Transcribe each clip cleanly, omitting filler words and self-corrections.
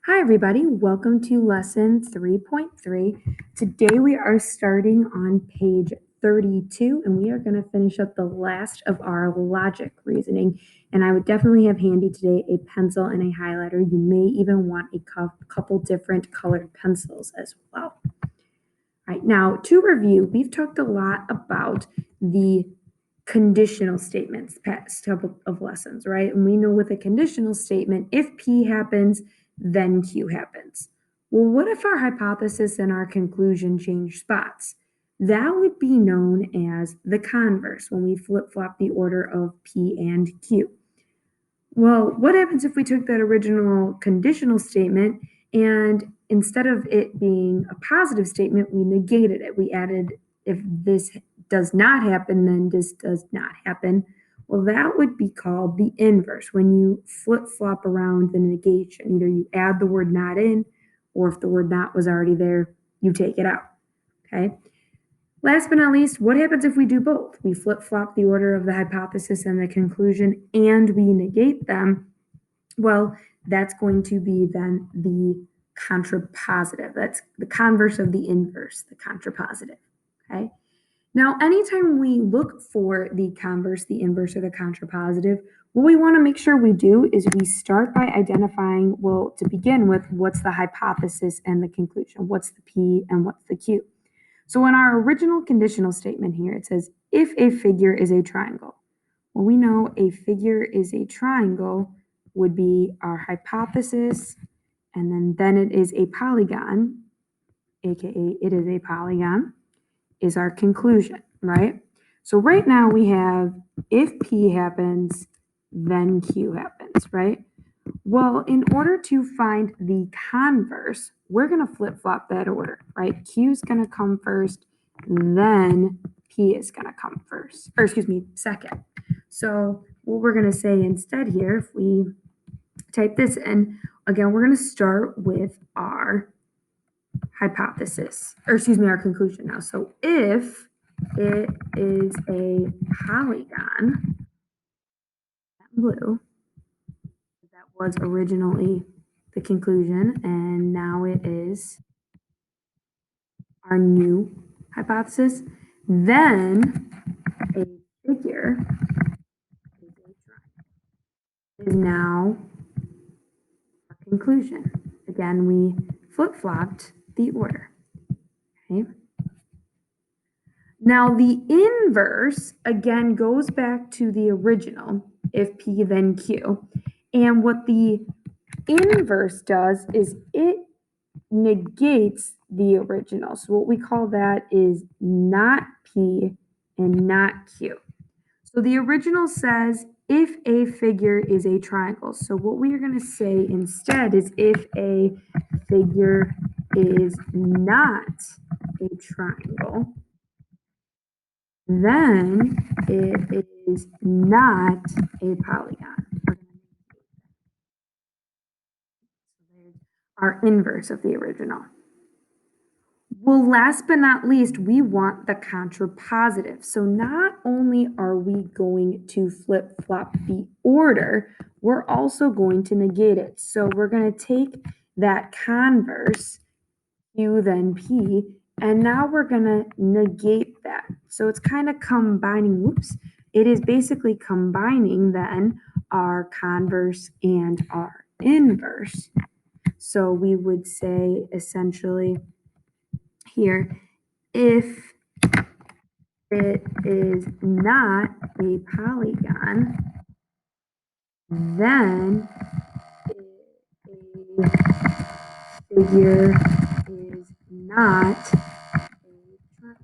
Hi everybody, welcome to lesson 3.3. Today we are starting on page 32 and we are going to finish up the last of our logic reasoning. And I would definitely have handy today a pencil and a highlighter. You may even want a couple different colored pencils as well. All right, now to review, we've talked a lot about the conditional statements past couple of lessons, right? And we know with a conditional statement, if P happens, then Q happens. Well, what if our hypothesis and our conclusion change spots? That would be known as the converse when we flip-flop the order of P and Q. Well, what happens if we took that original conditional statement and instead of it being a positive statement, we negated it? We added, if this does not happen, then this does not happen. Well, that would be called the inverse when you flip-flop around the negation. Either you add the word not in, or if the word not was already there, you take it out. Okay. Last but not least, what happens if we do both? We flip-flop the order of the hypothesis and the conclusion and we negate them. Well, that's going to be then the contrapositive. That's the converse of the inverse, the contrapositive. Okay. Now, anytime we look for the converse, the inverse, or the contrapositive, what we want to make sure we do is we start by identifying, well, to begin with, what's the hypothesis and the conclusion? What's the P and what's the Q? So in our original conditional statement here, it says, if a figure is a triangle. Well, we know a figure is a triangle would be our hypothesis, and then it is a polygon, aka it is a polygon, is our conclusion, right? So right now we have if P happens, then Q happens, right? Well, in order to find the converse, we're going to flip-flop that order, right? Q is going to come first, then P is going to come first, or excuse me, second. So what we're going to say instead here, if we type this in, again, we're going to start with our hypothesis, or excuse me, our conclusion now. So if it is a polygon, blue, that was originally the conclusion, and now it is our new hypothesis, then a figure is now our conclusion. Again, we flip-flopped the order. Okay. Now the inverse, again, goes back to the original, if P then Q. And what the inverse does is it negates the original. So what we call that is not P and not Q. So the original says if a figure is a triangle. So what we are going to say instead is if a figure is not a triangle, then it is not a polygon. Our inverse of the original. Well, last but not least, we want the contrapositive. So not only are we going to flip-flop the order, we're also going to negate it. So we're going to take that converse, Q then P, and now we're going to negate that. So it's kind of combining, whoops, it is basically combining then our converse and our inverse. So we would say essentially here, if it is not a polygon, then a figure is not a triangle.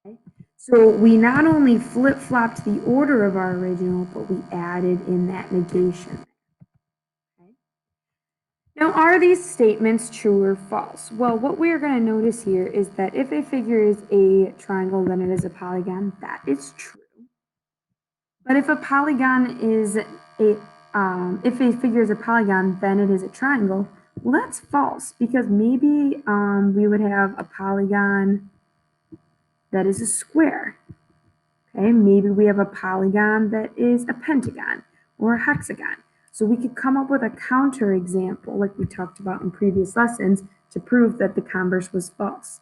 Okay. So we not only flip-flopped the order of our original, but we added in that negation. Okay. Now, are these statements true or false? Well, what we're going to notice here is that if a figure is a triangle, then it is a polygon. That is true. But if a polygon is if a figure is a polygon, then it is a triangle. Well, that's false because maybe we would have a polygon that is a square. Okay, maybe we have a polygon that is a pentagon. or a hexagon. So we could come up with a counter example like we talked about in previous lessons to prove that the converse was false.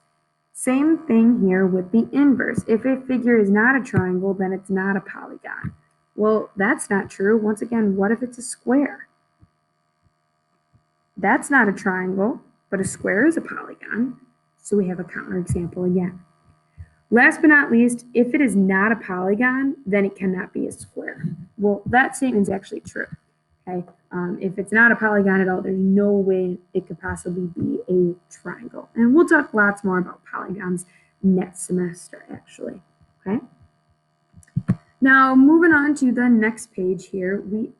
Same thing here with the inverse. If a figure is not a triangle, then it's not a polygon. Well, that's not true. Once again, what if it's a square? That's not a triangle, but a square is a polygon. So we have a counterexample again. Last but not least, if it is not a polygon, then it cannot be a square. Well, that statement is actually true. Okay, if it's not a polygon at all, there's no way it could possibly be a triangle. And we'll talk lots more about polygons next semester, actually. Okay. Now, moving on to the next page here, we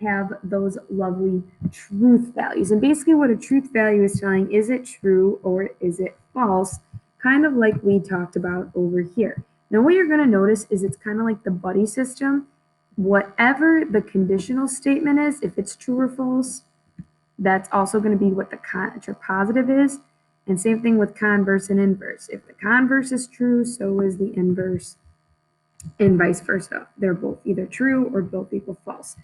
have those lovely truth values. And basically what a truth value is telling, is it true or is it false? Kind of like we talked about over here. Now, what you're going to notice is it's kind of like the buddy system. Whatever the conditional statement is, if it's true or false, that's also going to be what the contrapositive is. And same thing with converse and inverse. If the converse is true, so is the inverse, and vice versa. They're both either true or both equal false.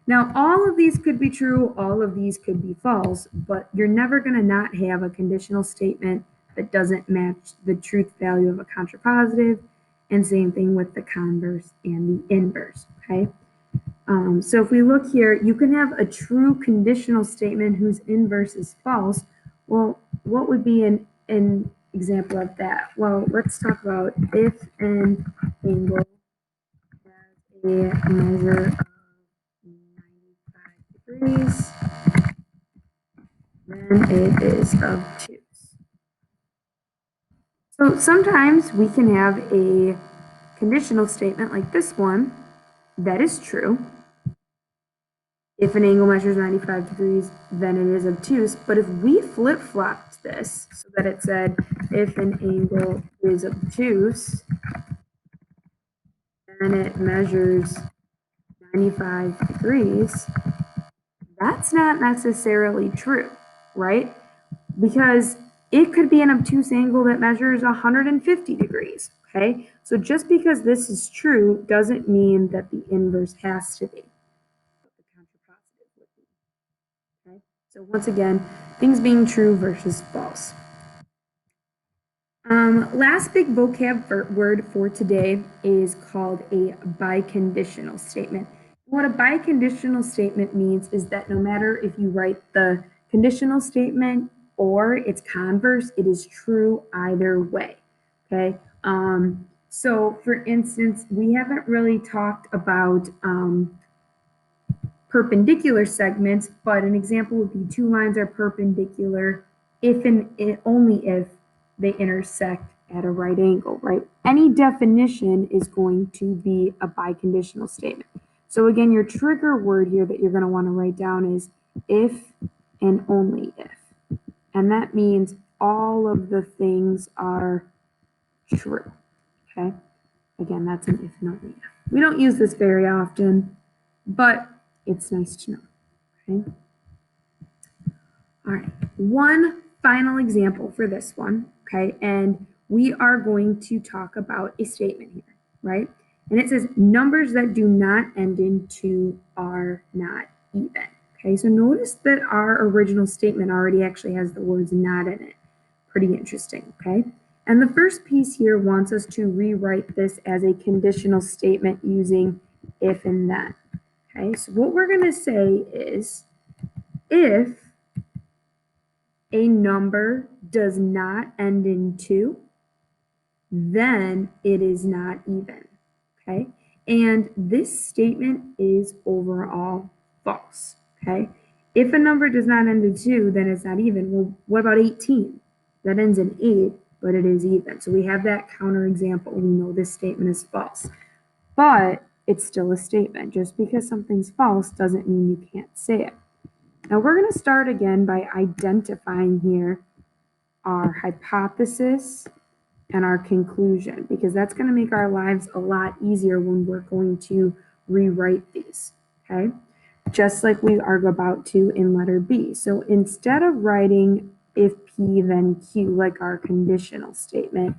Now, all of these could be true, all of these could be false, but you're never going to not have a conditional statement that doesn't match the truth value of a contrapositive, and same thing with the converse and the inverse, okay? So if we look here, you can have a true conditional statement whose inverse is false. Well, what would be an example of that? Well, let's talk about if an angle has a measure of 95 degrees, then it is obtuse. So sometimes we can have a conditional statement like this one that is true. If an angle measures 95 degrees, then it is obtuse. But if we flip-flopped this so that it said, if an angle is obtuse, then it measures 95 degrees, that's not necessarily true, right? Because it could be an obtuse angle that measures 150 degrees, okay? So just because this is true doesn't mean that the inverse has to be. Okay? So once again, things being true versus false. Last big vocab word for today is called a biconditional statement. What a biconditional statement means is that no matter if you write the conditional statement or its converse, it is true either way. Okay. So for instance, we haven't really talked about perpendicular segments, but an example would be two lines are perpendicular if and only if they intersect at a right angle, right? Any definition is going to be a biconditional statement. So again, your trigger word here that you're going to want to write down is if and only if. And that means all of the things are true, okay? Again, that's an if and only if. We don't use this very often, but it's nice to know, okay? All right, one final example for this one, okay? And we are going to talk about a statement here, right? And it says numbers that do not end in 2 are not even, okay? So notice that our original statement already actually has the words not in it. Pretty interesting, okay? And the first piece here wants us to rewrite this as a conditional statement using if and then, okay? So what we're gonna say is if a number does not end in 2, then it is not even, okay? And this statement is overall false, okay? If a number does not end in 2, then it's not even. Well, what about 18? That ends in 8, but it is even. So we have that counterexample. We know this statement is false, but it's still a statement. Just because something's false doesn't mean you can't say it. Now we're going to start again by identifying here our hypothesis and our conclusion, because that's going to make our lives a lot easier when we're going to rewrite these, okay? Just like we are about to in letter B. So instead of writing if P then Q like our conditional statement,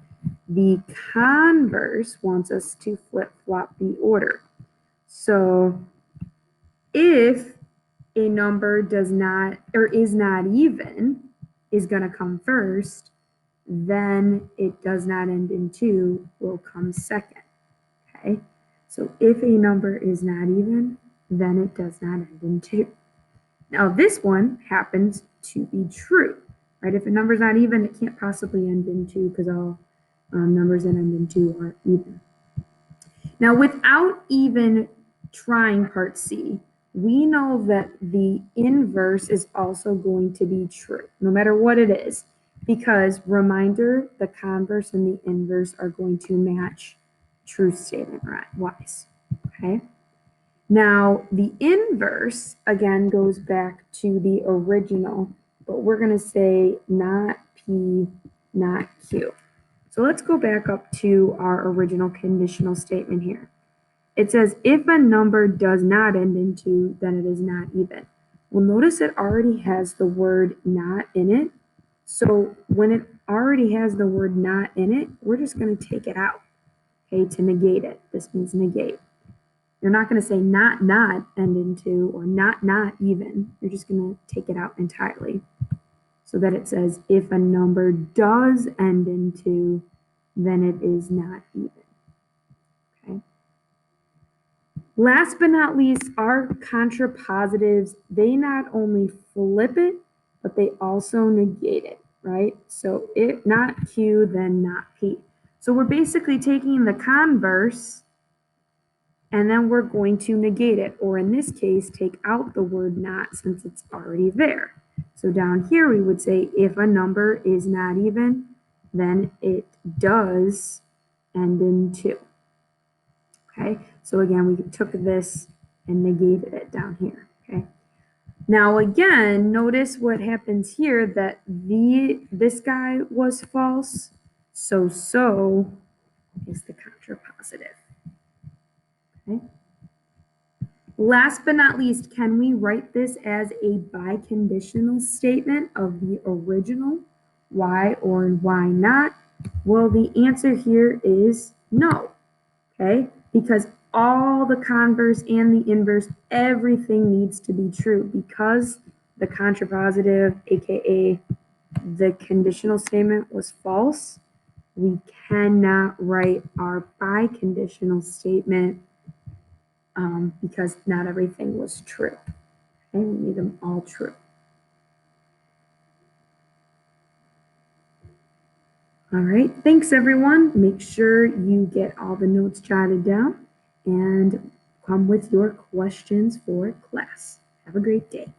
the converse wants us to flip-flop the order. So If a number does not or is not even is going to come first, then it does not end in 2 will come second. Okay, so if a number is not even, then it does not end in 2. Now this one happens to be true, right? If a number is not even, it can't possibly end in 2 because all numbers that end in 2 are even. Now without even trying part C, we know that the inverse is also going to be true, no matter what it is, because reminder, the converse and the inverse are going to match truth statement wise, okay? Now, the inverse, again, goes back to the original, but we're going to say not P, not Q. So let's go back up to our original conditional statement here. It says, if a number does not end in 2, then it is not even. Well, notice it already has the word not in it. So when it already has the word not in it, we're just going to take it out, okay, to negate it. This means negate. You're not going to say not end in 2 or not even. You're just going to take it out entirely so that it says if a number does end in 2, then it is not even. Okay. Last but not least, our contrapositives, they not only flip it, but they also negate it, right? So if not Q, then not P. So we're basically taking the converse and then we're going to negate it, or in this case, take out the word not since it's already there. So down here, we would say if a number is not even, then it does end in 2. Okay, so again, we took this and negated it down here, okay? Now again, notice what happens here, that this guy was false, so is the contrapositive. Okay. Last but not least, can we write this as a biconditional statement of the original? Why or why not? Well, the answer here is no, okay? Because all the converse and the inverse, everything needs to be true because the contrapositive, aka the conditional statement, was false. We cannot write our biconditional statement because not everything was true. Okay, we need them all true. All right, thanks everyone. Make sure you get all the notes jotted down and come with your questions for class. Have a great day.